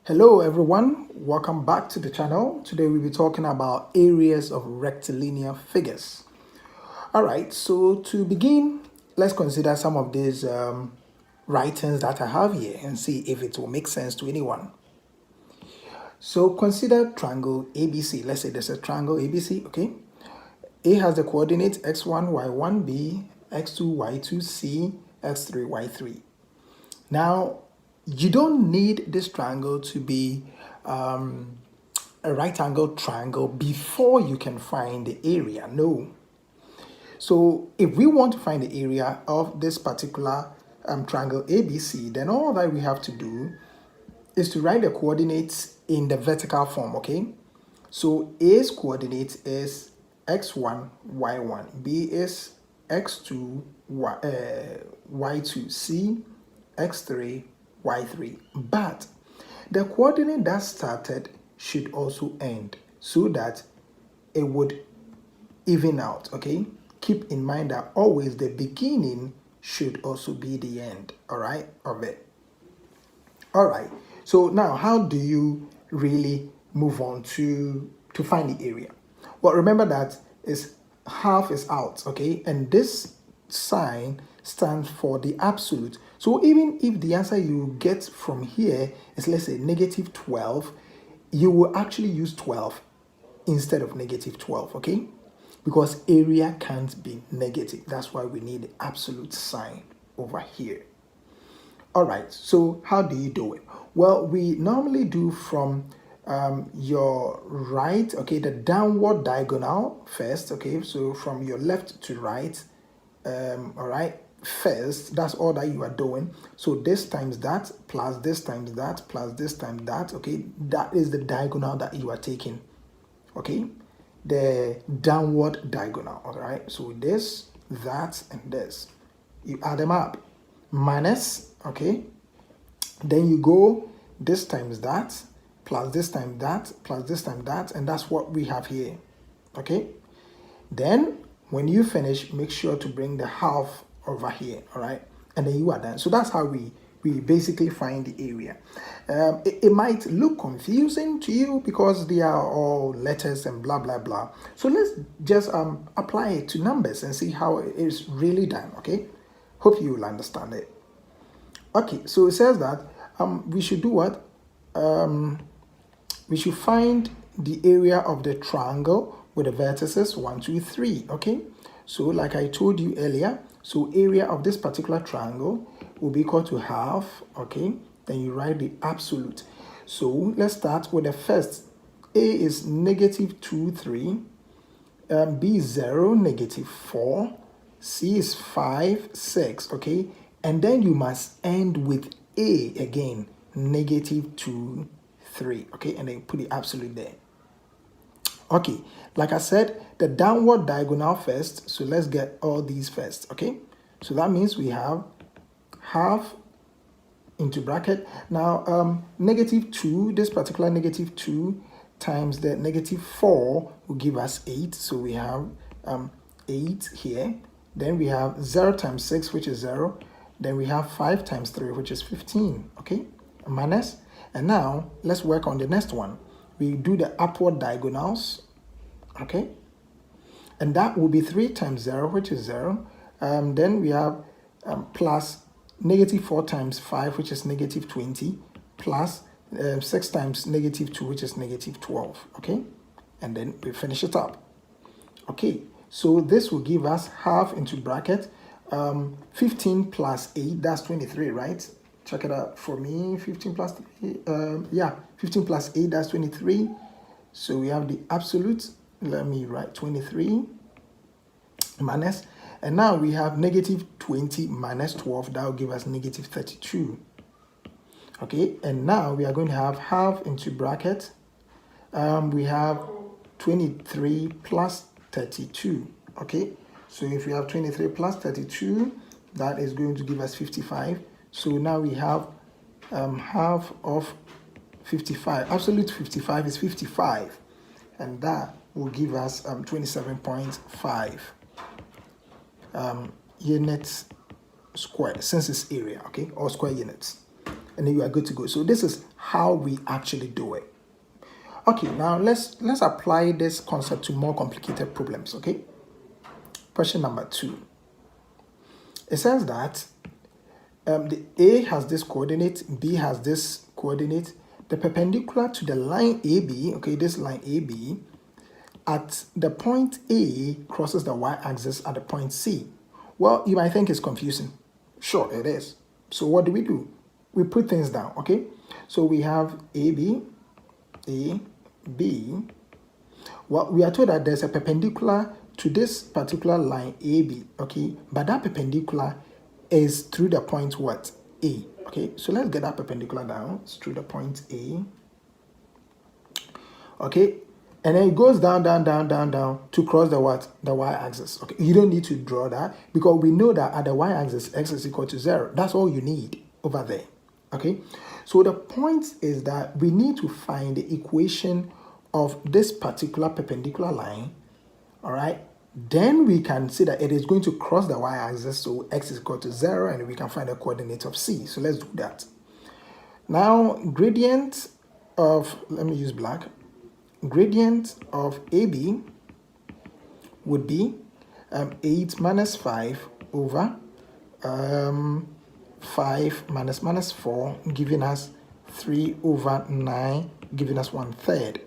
Hello everyone, welcome back to the channel. Today we'll be talking about areas of rectilinear figures. Alright, so to begin, let's consider some of these writings that I have here and see if it will make sense to anyone. So consider triangle ABC. Let's say there's a triangle ABC, okay? A has the coordinates x1, y1, B, x2, y2, C, x3, y3. Now, you don't need this triangle to be a right angle triangle before you can find the area. No. So if we want to find the area of this particular triangle ABC, then all that we have to do is to write the coordinates in the vertical form, okay? So A's coordinate is x1, y1. B is x2, y2. C, x3, y3. But the coordinate that started should also end so that it would even out, okay? Keep in mind that always the beginning should also be the end, all right, of it. All right, so now how do you really move on to find the area? Well, remember that is half is out, okay? And this sign stands for the absolute. So even if the answer you get from here is, let's say, negative 12, you will actually use 12 instead of negative 12, okay? Because area can't be negative. That's why we need the absolute sign over here. All right, so how do you do it? Well, we normally do from your right, okay, the downward diagonal first, okay, so from your left to right, all right, first, that's all that you are doing. So this times that, plus this times that, plus this times that, okay, that is the diagonal that you are taking, okay, the downward diagonal, all right, so this, that, and this, you add them up, minus, okay, then you go this times that, plus this times that, plus this times that, and that's what we have here, okay? Then when you finish, make sure to bring the half over here, all right? And then you are done. So that's how we basically find the area. It might look confusing to you because they are all letters and blah, blah, blah. So let's just apply it to numbers and see how it is really done, okay? Hope you will understand it. Okay, so it says that we should do what? We should find the area of the triangle with the vertices 1, 2, 3, okay? So like I told you earlier, so area of this particular triangle will be equal to half, okay? Then you write the absolute. So let's start with the first. A is negative 2, 3. B is 0, negative 4. C is 5, 6, okay? And then you must end with A again, negative 2, 3, okay? And then put the absolute there. Okay, like I said, the downward diagonal first, so let's get all these first, okay? So that means we have half into bracket. Now, negative 2, this particular negative 2 times the negative 4 will give us 8. So we have 8 here. Then we have 0 times 6, which is 0. Then we have 5 times 3, which is 15, okay? Minus. And now, let's work on the next one. We do the upward diagonals, okay? And that will be 3 times 0, which is 0. Then we have plus negative 4 times 5, which is negative 20, plus 6 times negative 2, which is negative 12, okay? And then we finish it up. Okay, so this will give us half into bracket, 15 plus 8, that's 23, right? Check it out for me, 15 plus 3, 15 plus 8, that's 23. So we have the absolute, let me write 23 minus, and now we have negative 20 minus 12, that will give us negative 32. Okay, and now we are going to have half into bracket. We have 23 plus 32, okay? So if we have 23 plus 32, that is going to give us 55. So now we have half of 55. Absolute 55 is 55. And that will give us 27.5 units square, since it's area, okay? Or square units. and then you are good to go. So this is how we actually do it. Okay, now let's apply this concept to more complicated problems, okay? Question number 2. It says that the A has this coordinate, B has this coordinate. The perpendicular to the line AB, okay, this line AB, at the point A crosses the y-axis at the point C. Well, you might think it's confusing. Sure, it is. So what do? We put things down, okay? So we have AB, A, B. Well, we are told that there's a perpendicular to this particular line AB, okay? But that perpendicular is through the point what? A, okay? So let's get that perpendicular down. It's through the point A, okay? And then it goes down to cross the what? The y-axis, okay? You don't need to draw that because we know that at the y-axis, x is equal to 0. That's all you need over there, okay? So the point is that we need to find the equation of this particular perpendicular line, all right? Then we can see that it is going to cross the y-axis, so x is equal to 0, and we can find the coordinate of C. So let's do that. Now, gradient of, let me use black, gradient of AB would be 8 minus 5 over 5 minus 4, giving us 3 over 9, giving us 1/3.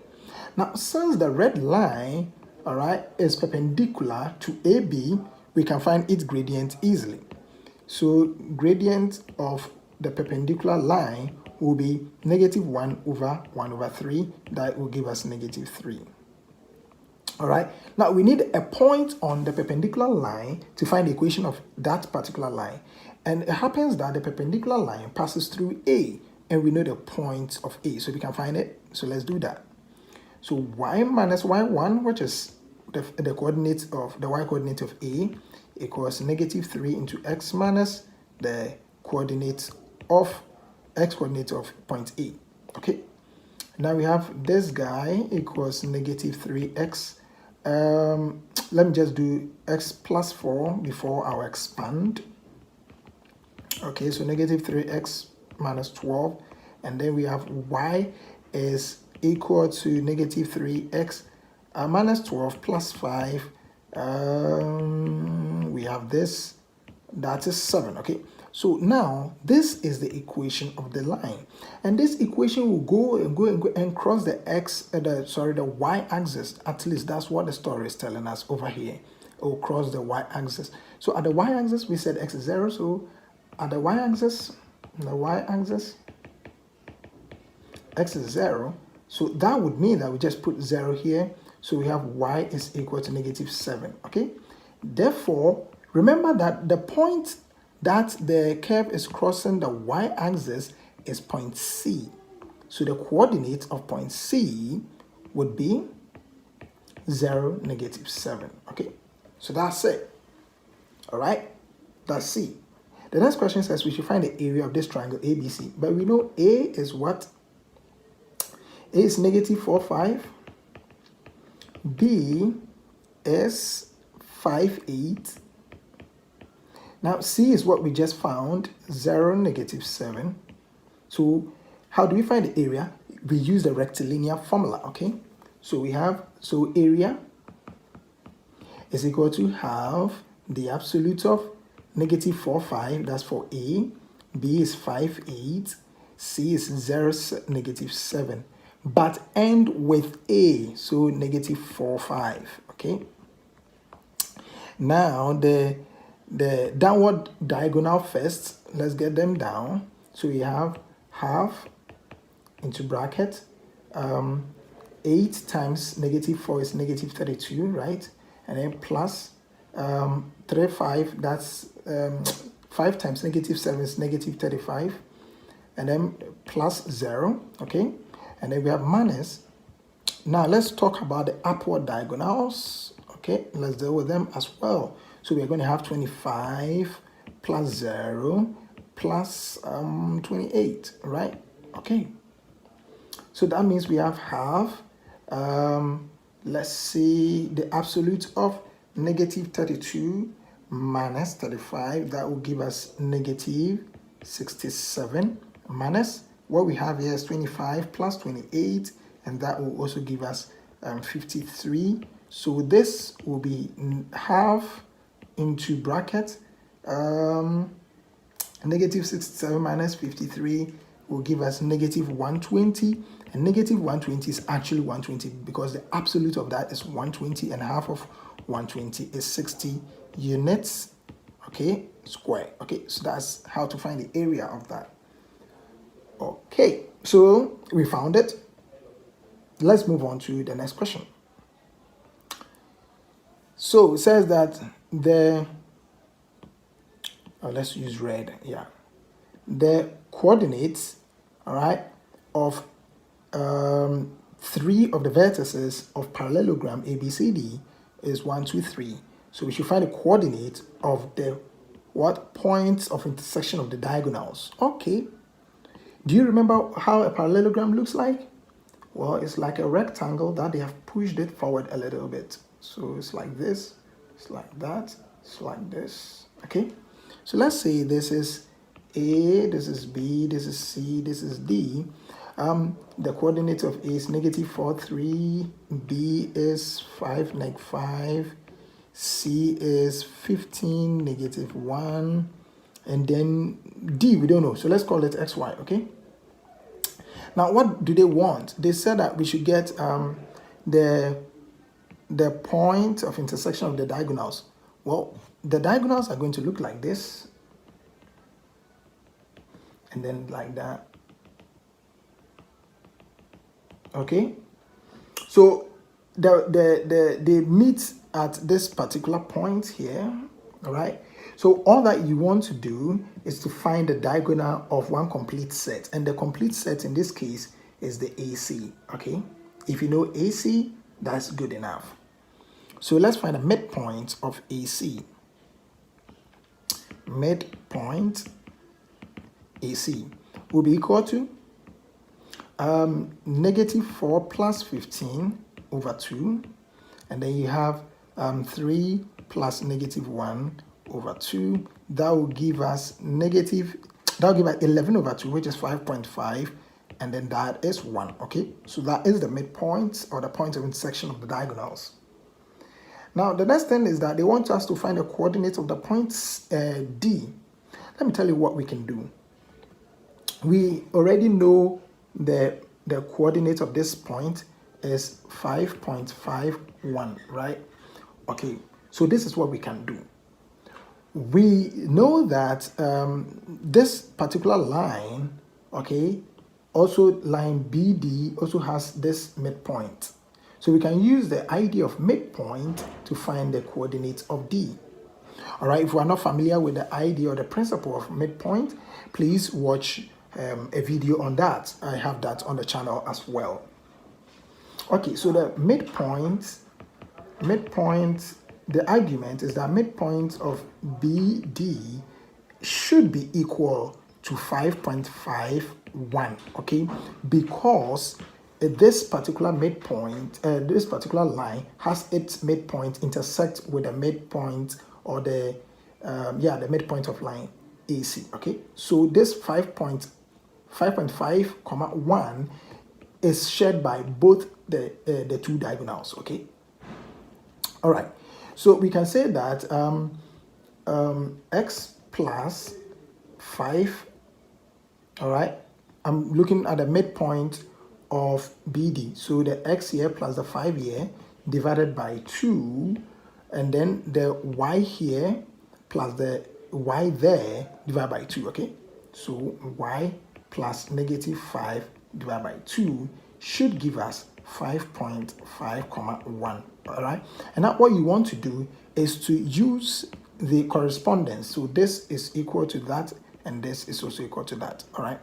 Now, since the red line, all right, is perpendicular to AB, we can find its gradient easily. So gradient of the perpendicular line will be -1 over 1/3. That will give us -3. All right. Now we need a point on the perpendicular line to find the equation of that particular line. And it happens that the perpendicular line passes through A, and we know the point of A, so we can find it. So let's do that. So y minus y1, which is the coordinate of the y coordinate of A, equals -3 into x minus the coordinate of x coordinate of point A. Okay. Now we have this guy equals -3x. Let me just do x plus 4 before I expand. Okay, so -3x minus 12, and then we have y is equal to -3x minus 12 plus 5. We have this, that is 7. Okay, so now this is the equation of the line, and this equation will go and cross the the y-axis. At least that's what the story is telling us over here. It will cross the y-axis. So at the y-axis we said x is 0, so at the y-axis x is 0, so that would mean that we just put 0 here, so we have y is equal to -7. Okay, therefore remember that the point that the curve is crossing the y-axis is point C, so the coordinate of point C would be 0, -7. Okay, so that's it. All right, that's C. The next question says we should find the area of this triangle ABC, but we know A is what? A is -4, 5. B is 5, 8. Now C is what we just found, 0, -7. So how do we find the area? We use the rectilinear formula, okay? So we have, so area is equal to half the absolute of -4, 5, that's for A. B is 5, 8. C is 0, -7. But end with A, so -4, 5. Okay. Now the downward diagonal first, let's get them down. So we have half into bracket 8 times -4 is -32, right? And then plus 3, 5, that's 5 times -7 is -35, and then plus 0, okay? And then we have minus. Now let's talk about the upward diagonals, okay? Let's deal with them as well. So we're going to have 25 plus 0 plus 28, right? Okay. So that means we have half, let's see, the absolute of -32 minus 35, that will give us -67. minus what we have here is 25 plus 28, and that will also give us 53. So this will be half into bracket negative 67 minus 53 will give us negative 120, and negative 120 is actually 120 because the absolute of that is 120, and half of 120 is 60 units, okay, square. Okay, so that's how to find the area of that. Okay, so we found it. Let's move on to the next question. So it says that let's use red, yeah. The coordinates, all right, of 3 of the vertices of parallelogram ABCD is 1, 2, 3. So we should find the coordinate of the points of intersection of the diagonals. Okay. Do you remember how a parallelogram looks like? Well, it's like a rectangle that they have pushed it forward a little bit. So it's like this, it's like that, it's like this. Okay. So let's say this is A, this is B, this is C, this is D. The coordinate of A is negative 4, 3, B is 5, negative 5, C is 15, negative 1, and then D, we don't know. So let's call it XY, okay? Now, what do they want? They said that we should get the point of intersection of the diagonals. Well, the diagonals are going to look like this, and then like that. Okay, so they meet at this particular point here. All right, so all that you want to do is to find the diagonal of one complete set, and the complete set in this case is the AC. Okay, if you know AC, that's good enough. So let's find a midpoint of AC. Midpoint AC will be equal to negative 4 plus 15 over 2, and then you have 3 plus negative 1 over 2. That will give us 11 over 2, which is 5.5, and then that is 1. Okay, so that is the midpoint, or the point of intersection of the diagonals. Now the next thing is that they want us to find the coordinates of the points D. Let me tell you what we can do. We already know the coordinate of this point is 5.51, right? Okay, so this is what we can do. We know that this particular line, okay, also line BD also has this midpoint. So we can use the idea of midpoint to find the coordinates of D. All right, if we are not familiar with the idea or the principle of midpoint, please watch a video on that. I have that on the channel as well. Okay, so the midpoint, the argument is that midpoint of BD should be equal to 5.51, okay, because this particular midpoint, this particular line has its midpoint intersect with the midpoint, or the midpoint of line AC. Okay, so this 5.5, 1 is shared by both the two diagonals. Okay, all right, so we can say that x plus 5, all right, I'm looking at the midpoint of BD, so the x here plus the 5 here divided by 2, and then the y here plus the y there divided by 2. Okay, so y plus negative 5 divided by 2 should give us 5.5, 1. All right, and now what you want to do is to use the correspondence. So this is equal to that, and this is also equal to that. All right,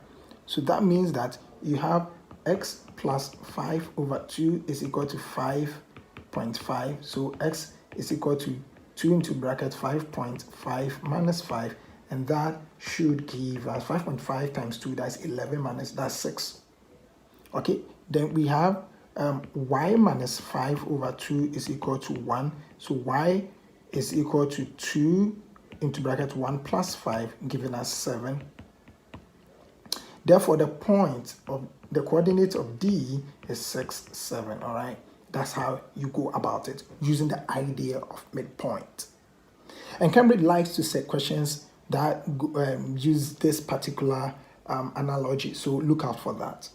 so that means that you have x plus 5 over 2 is equal to 5.5. So x is equal to 2 into bracket 5.5 minus 5, and that should give us 5.5 times 2, that's 11, minus that's 6. Okay, then we have y minus 5 over 2 is equal to 1. So y is equal to 2 into bracket 1 plus 5, giving us 7. Therefore, the point of the coordinate of D is 6, 7, all right? That's how you go about it, using the idea of midpoint. And Cambridge likes to set questions that use this particular analogy, so look out for that.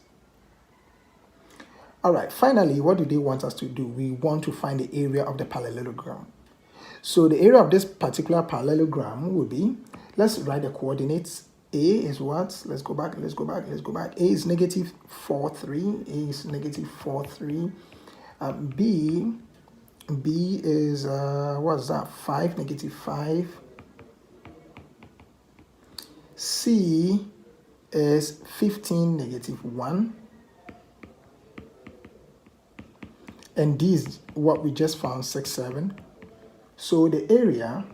All right, finally, what do they want us to do? We want to find the area of the parallelogram. So the area of this particular parallelogram will be, let's write the coordinates. A is what? Let's go back. A is negative 4, 3. A is negative 4, 3. B is, what's that? 5, negative 5. C is 15, negative 1. And D is what we just found, 6, 7. So the area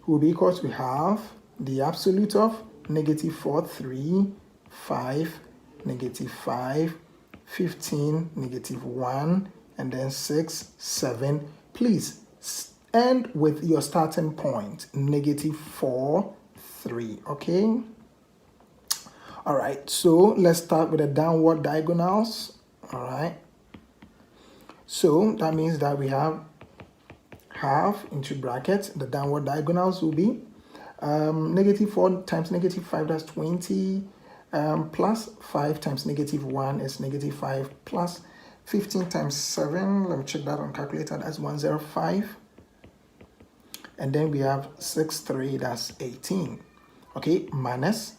will be equal to half the absolute of negative 4, 3, 5, negative 5, 15, negative 1, and then 6, 7. Please end with your starting point, negative 4, 3, okay? All right, so let's start with the downward diagonals, all right? So that means that we have half into brackets. The downward diagonals will be negative 4 times negative 5, that's 20, plus 5 times negative 1 is negative 5, plus 15 times 7, let me check that on calculator, that's 105. And then we have 6, 3, that's 18. Okay, minus.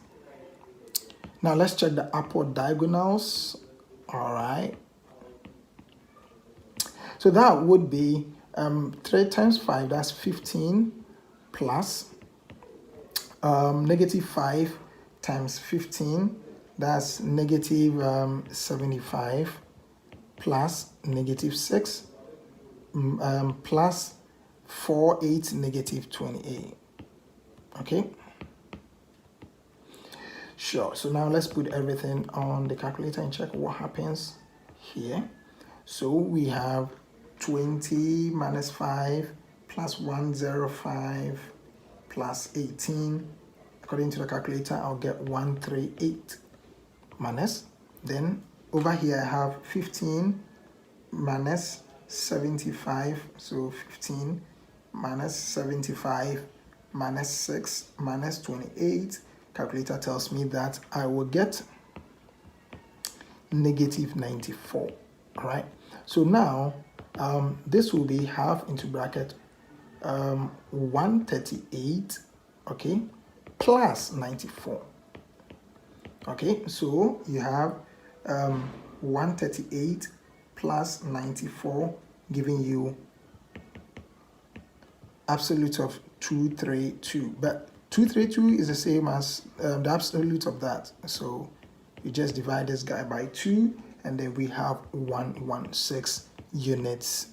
Now let's check the upward diagonals. All right. So that would be 3 times 5, that's 15, plus negative 5 times 15, that's negative 75, plus negative 6, plus 4, 8, negative 28. Okay? Sure. So now let's put everything on the calculator and check what happens here. So we have 20 minus 5 plus 105 plus 18. According to the calculator, I'll get 138 minus. Then over here I have 15 minus 75. So 15 minus 75 minus 6 minus 28. Calculator tells me that I will get negative 94. All right. So now this will be half into bracket 138, okay, plus 94. Okay, so you have 138 plus 94 giving you absolute of 232. But 232 is the same as the absolute of that. So you just divide this guy by 2, and then we have 116 units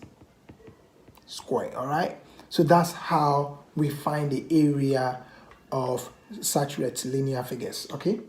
square. All right, so that's how we find the area of such rectilinear figures. Okay,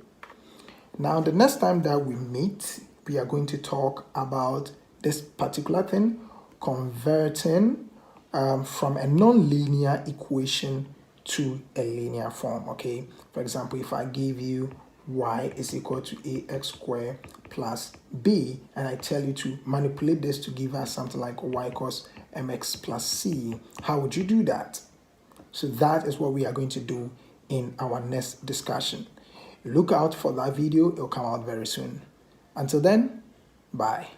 now the next time that we meet, we are going to talk about this particular thing, converting from a non-linear equation to a linear form. Okay, for example, if I give you y is equal to ax squared plus b, and I tell you to manipulate this to give us something like y equals mx plus c, how would you do that? So that is what we are going to do in our next discussion. Look out for that video. It will come out very soon. Until then, bye.